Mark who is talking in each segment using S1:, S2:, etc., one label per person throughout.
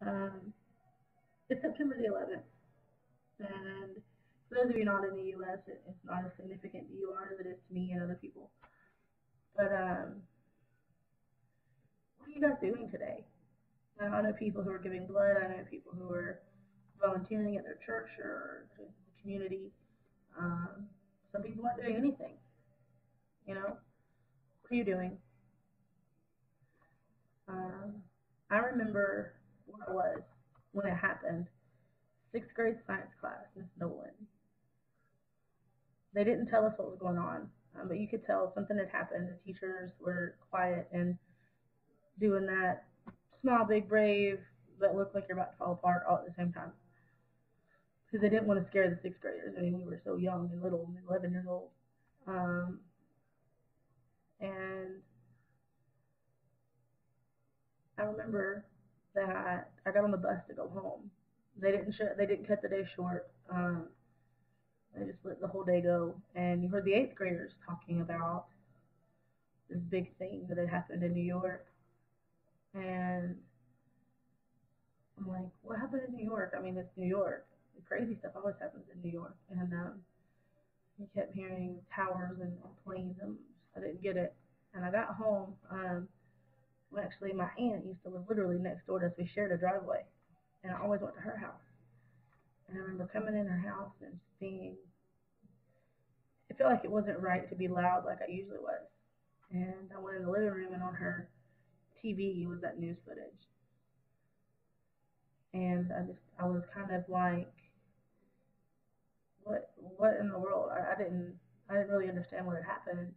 S1: Um, it's September the 11th, and for those of you not in the U.S., it's not as significant to you as it is to me and other people. But what are you guys doing today? I know people who are giving blood. I know people who are volunteering at their church or the community. Um, some people aren't doing anything. You know, what are you doing? Um, I remember where I was when it happened. Sixth grade science class, Miss Nolan. They didn't tell us what was going on, but you could tell something had happened. The teachers were quiet and doing that small, big, brave, but looked like you're about to fall apart all at the same time because they didn't want to scare the sixth graders. I mean, we were so young and little, 11 years old. Um, and I remember that I got on the bus to go home. They didn't cut the day short. They just let the whole day go. And you heard the eighth graders talking about this big thing that had happened in New York. And I'm like, what happened in New York? I mean, it's New York. Crazy stuff always happens in New York. And you kept hearing towers and planes, and I didn't get it. And I got home. Well, actually, my aunt used to live literally next door to us. We shared a driveway, and I always went to her house. And I remember coming in her house and seeing. It felt like it wasn't right to be loud like I usually was. And I went in the living room, and on her TV was that news footage. And I was kind of like, what in the world? I didn't really understand what had happened.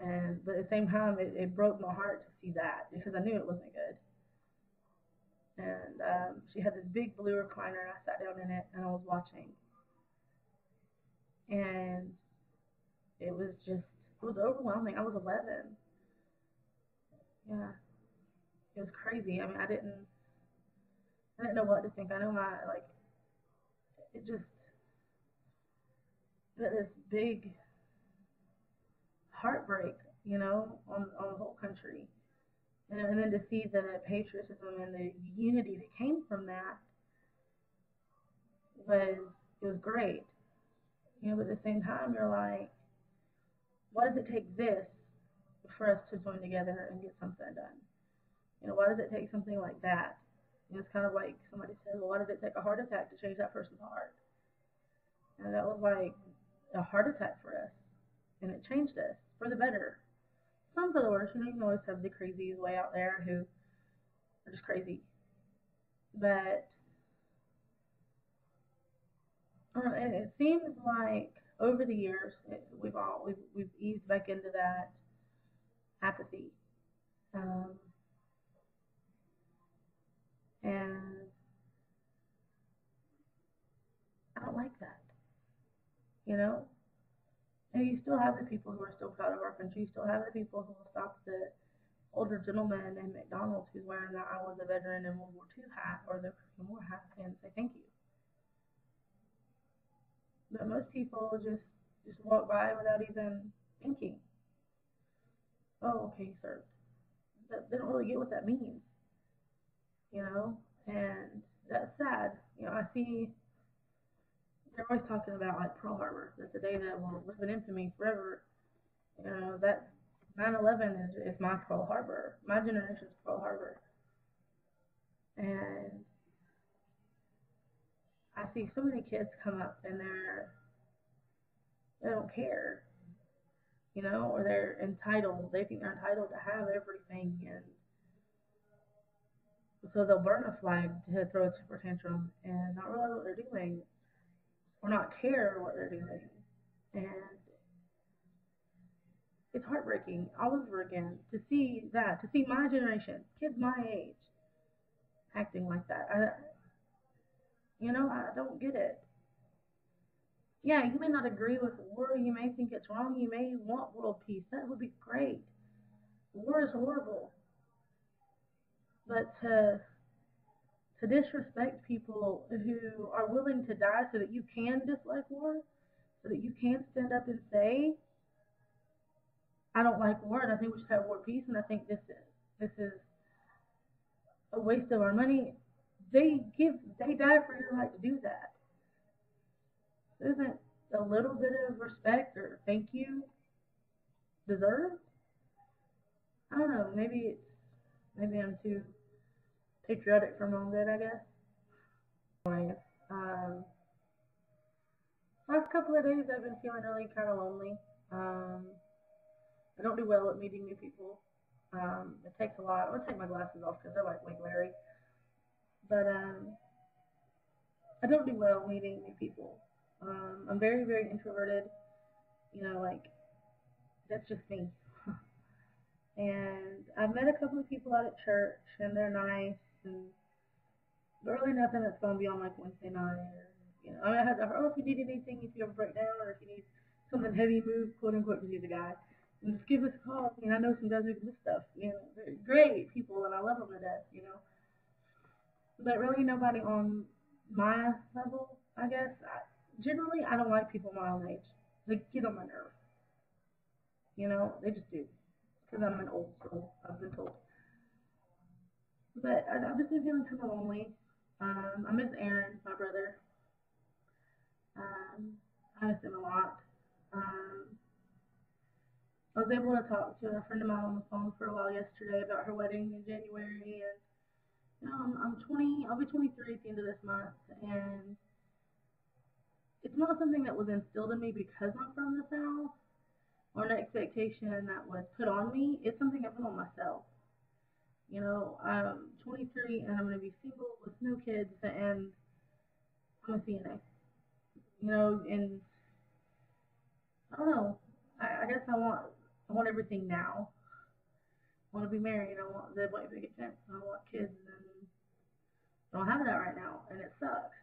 S1: And but at the same time, it broke my heart to see that because I knew it wasn't good. And she had this big blue recliner, and I sat down in it, and I was watching, and it was overwhelming. I was 11. Yeah, it was crazy. I mean, I didn't know what to think. I know my like it just this big heartbreak, on the whole country. And then to see the patriotism and the unity that came from that was it was great. But at the same time, you're like, why does it take this for us to join together and get something done? Why does it take something like that? It's kind of like somebody said, well, why does it take a heart attack to change that person's heart? And that was like a heart attack for us, and it changed us for the better. Some for the worse. You can always have the crazies way out there who are just crazy. But and it seems like over the years we've eased back into that apathy, um, and I don't like that. You know, and you still have the people who are still proud of our country. You still have the people who will stop the older gentleman in McDonald's who's wearing the "I was a veteran in World War II" hat or the Korean War hat and say thank you. But most people just walk by without even thinking. Oh, okay, sir. They don't really get what that means, you know, and that's sad. I see they're always talking about like Pearl Harbor. That's a day that will live in infamy forever. That 9/11 is my Pearl Harbor, my generation's Pearl Harbor, and I see so many kids come up and they don't care, or they're entitled. They think they're entitled to have everything, and so they'll burn a flag to throw a temper tantrum and not realize what they're doing or not care what they're doing. And it's heartbreaking all over again to see my generation, kids my age, acting like that. I don't get it. Yeah, you may not agree with war. You may think it's wrong. You may want world peace. That would be great. War is horrible. But to disrespect people who are willing to die so that you can dislike war, so that you can stand up and say, I don't like war, and I think we should have war peace, and I think this is a waste of our money. They died for your right to do that. Isn't a little bit of respect or thank you deserved? I don't know. Maybe I'm too patriotic for my own good, I guess. Anyway, um, last couple of days I've been feeling really kind of lonely. Um, I don't do well at meeting new people. It takes a lot. I'm gonna take my glasses off because they're like way glary. But I don't do well meeting new people. I'm very, very introverted. You know, like that's just me. And I've met a couple of people out at church, and they're nice, and but really nothing that's gonna be on like Wednesday night, or I mean, if you need anything, if you ever break down, or if you need something heavy moved, quote unquote, because he's a guy, and just give us a call. I know some guys who can do stuff. They're great people, and I love them to death. But really nobody on my level, I guess. Generally, I don't like people my own age. They get on my nerves. They just do. Because I'm an old soul, I've been told. But I've just been feeling kind of lonely. I miss Aaron, my brother. Um, I miss him a lot. Um, I was able to talk to a friend of mine on the phone for a while yesterday about her wedding in January, and I'm 20. I'll be 23 at the end of this month, and it's not something that was instilled in me because I'm from the South or an expectation that was put on me. It's something I put on myself. I'm 23 and I'm going to be single with no kids, and I'm a CNA. And I don't know. I guess I want everything now. I want to be married. I want the white picket fence. I want kids, and I don't have that right now, and it sucks.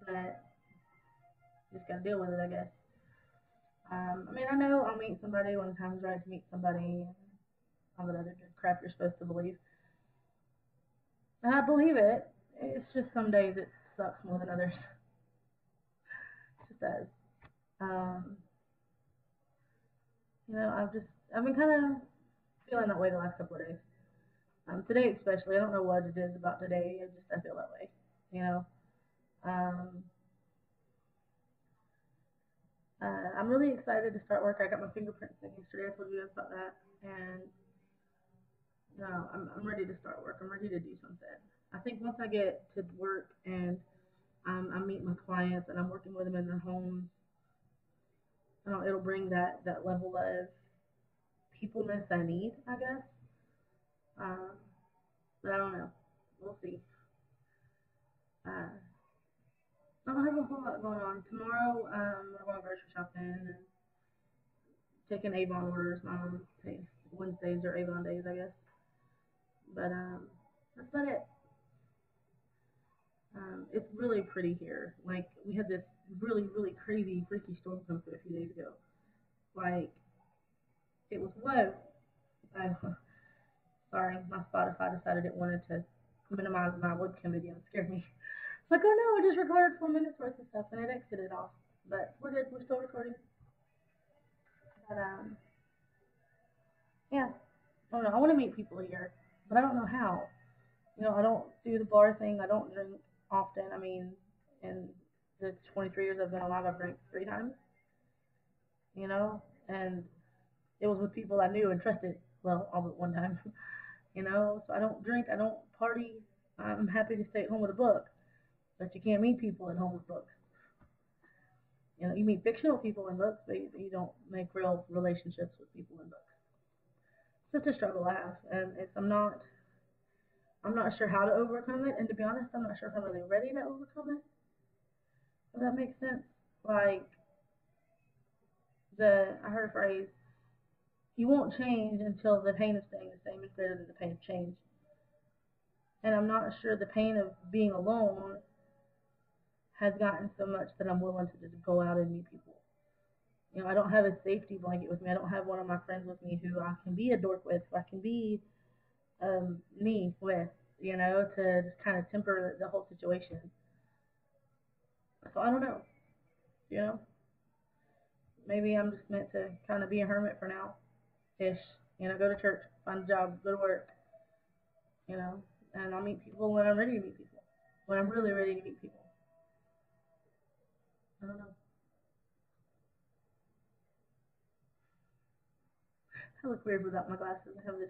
S1: But just gotta deal with it, I guess. I mean, I know I'll meet somebody when the time's right to meet somebody, and all that other good crap you're supposed to believe. And I believe it. It's just some days it sucks more than others. It just does. Um, I've been kind of feeling that way the last couple of days. Today especially, I don't know what it is about today. I feel that way. You know. Um, I'm really excited to start work. I got my fingerprints in yesterday. I told you guys about that, and no, I'm ready to start work. I'm ready to do something. I think once I get to work and I meet my clients and I'm working with them in their homes, it'll bring that level of peopleness I need, I guess. Um, but I don't know. We'll see. Uh, I don't have a whole lot going on. Tomorrow, we're going grocery shopping and taking Avon orders. Wednesdays are Avon days, I guess. But that's about it. It's really pretty here. Like, we had this really, really crazy, freaky storm come through a few days ago. Like, it was whoa. Oh, sorry, my Spotify decided it wanted to minimize my webcam video. It scared me. It's like, oh no, I just recorded 4 minutes worth of stuff and it exited off. But we're good. We're still recording. But yeah. I don't know. I want to meet people here, but I don't know how. I don't do the bar thing. I don't drink often. I mean, in the 23 years I've been alive, I've drank 3 times. And it was with people I knew and trusted. Well, all but one time. So I don't drink. I don't party. I'm happy to stay at home with a book, but you can't meet people at home with books. You meet fictional people in books, but you don't make real relationships with people in books. It's such a struggle I have, and I'm not sure how to overcome it. And to be honest, I'm not sure if I'm really ready to overcome it. If that makes sense. Like I heard a phrase: "You won't change until the pain of staying the same is greater than the pain of change." And I'm not sure the pain of being alone has gotten so much that I'm willing to just go out and meet people. I don't have a safety blanket with me. I don't have one of my friends with me who I can be a dork with, who I can be me with, to just kind of temper the whole situation. So I don't know, you know, maybe I'm just meant to kind of be a hermit for now, ish. Go to church, find a job, go to work, you know. And I'll meet people when I'm ready to meet people, when I'm really ready to meet people. I don't know. I look weird without my glasses. I have this